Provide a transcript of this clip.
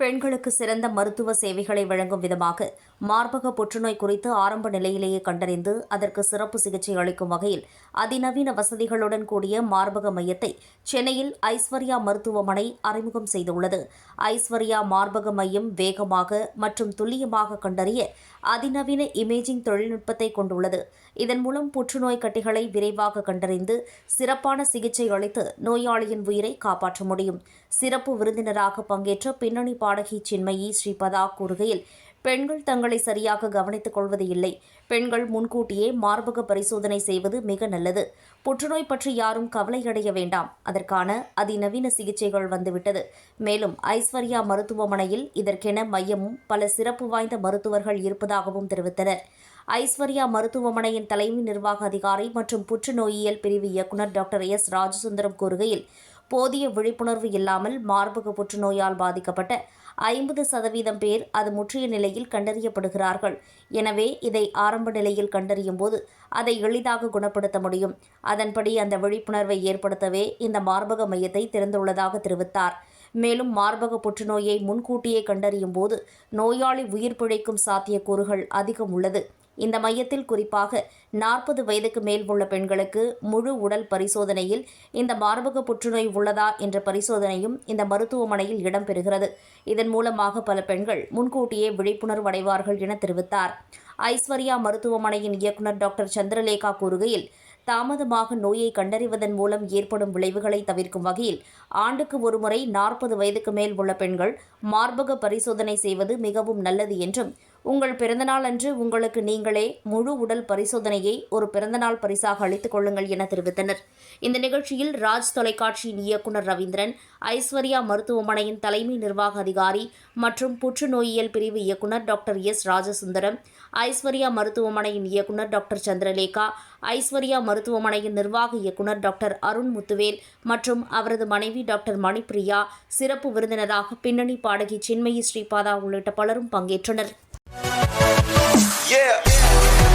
பெண்களுக்கு சிறந்த மருத்துவ சேவைகளை வழங்கும் விதமாக மார்பக புற்றுநோய் குறித்து ஆரம்ப நிலையிலேயே கண்டறிந்து அதற்கு சிறப்பு சிகிச்சை அளிக்கும் வகையில் அதிநவீன வசதிகளுடன் கூடிய மார்பக மையத்தை சென்னையில் ஐஸ்வர்யா மருத்துவமனை அறிமுகம் செய்துள்ளது. ஐஸ்வர்யா மார்பக மையம் வேகமாக மற்றும் துல்லியமாக கண்டறிய அதிநவீன இமேஜிங் தொழில்நுட்பத்தை கொண்டுள்ளது. இதன் மூலம் புற்றுநோய் கட்டிகளை விரைவாக கண்டறிந்து சிறப்பான சிகிச்சை அளித்து நோயாளியின் உயிரை காப்பாற்ற முடியும். சிறப்பு விருந்தினராக பங்கேற்ற பின்னணி பாடகி சின்மயி ஸ்ரீபதா கூறுகையில், பெண்கள் தங்களை சரியாக கவனித்துக் கொள்வது இல்லை. பெண்கள் முன்கூட்டியே மார்பக பரிசோதனை செய்வது மிக நல்லது. புற்றுநோய் பற்றி யாரும் கவலையடைய வேண்டாம். அதற்கான அதிநவீன சிகிச்சைகள் வந்துவிட்டது. மேலும் ஐஸ்வர்யா மருத்துவமனையில் இதற்கென மையமும் பல சிறப்பு வாய்ந்த மருத்துவர்கள் இருப்பதாகவும் தெரிவித்தனர். ஐஸ்வர்யா மருத்துவமனையின் தலைமை நிர்வாக அதிகாரி மற்றும் புற்றுநோயியல் பிரிவு இயக்குநர் டாக்டர் எஸ். ராஜசுந்தரம் கூறுகையில், போதிய விழிப்புணர்வு இல்லாமல் மார்பக புற்றுநோயால் பாதிக்கப்பட்ட 50% பேர் அது முற்றிய நிலையில் கண்டறியப்படுகிறார்கள். எனவே இதை ஆரம்ப நிலையில் கண்டறியும் போது அதை எளிதாக குணப்படுத்த முடியும். அதன்படி அந்த விழிப்புணர்வை ஏற்படுத்தவே இந்த மார்பக மையத்தை திறந்துள்ளதாக தெரிவித்தார். மேலும் மார்பக புற்றுநோயை முன்கூட்டியே கண்டறியும் போது நோயாளி உயிர் பிழைக்கும் சாத்தியக்கூறுகள் அதிகம் உள்ளது. இந்த மையத்தில் குறிப்பாக 40 வயதுக்கு மேல் உள்ள பெண்களுக்கு முழு உடல் பரிசோதனையில் இந்த மார்பக புற்றுநோய் உள்ளதா என்ற பரிசோதனையும் இந்த மருத்துவமனையில் இடம்பெறுகிறது. இதன் மூலமாக பல பெண்கள் முன்கூட்டியே விழிப்புணர்வு அடைவார்கள் என தெரிவித்தார். ஐஸ்வர்யா மருத்துவமனையின் இயக்குநர் டாக்டர் சந்திரலேகா கூறுகையில், தாமதமாக நோயை கண்டறிவதன் மூலம் ஏற்படும் விளைவுகளை தவிர்க்கும் வகையில் ஆண்டுக்கு ஒருமுறை 40 வயதுக்கு மேல் உள்ள பெண்கள் மார்பக பரிசோதனை செய்வது மிகவும் நல்லது என்றும், உங்கள் பிறந்தநாள் அன்று உங்களுக்கு நீங்களே முழு உடல் பரிசோதனையை ஒரு பிறந்தநாள் பரிசாக அளித்துக் கொள்ளுங்கள் என தெரிவித்தனர். இந்த நிகழ்ச்சியில் ராஜ் தொலைக்காட்சியின் இயக்குநர் ரவீந்திரன், ஐஸ்வர்யா மருத்துவமனையின் தலைமை நிர்வாக அதிகாரி மற்றும் புற்றுநோயியல் பிரிவு இயக்குநர் டாக்டர் எஸ். ராஜசுந்தரம், ஐஸ்வர்யா மருத்துவமனையின் இயக்குநர் டாக்டர் சந்திரலேகா, ஐஸ்வர்யா மருத்துவமனையின் நிர்வாக இயக்குநர் டாக்டர் அருண் முத்துவேல் மற்றும் அவரது மனைவி டாக்டர் மணிப்பிரியா, சிறப்பு விருந்தினராக பின்னணி பாடகி சின்மயி ஸ்ரீபாதா உள்ளிட்ட பலரும் பங்கேற்றனர். Yeah.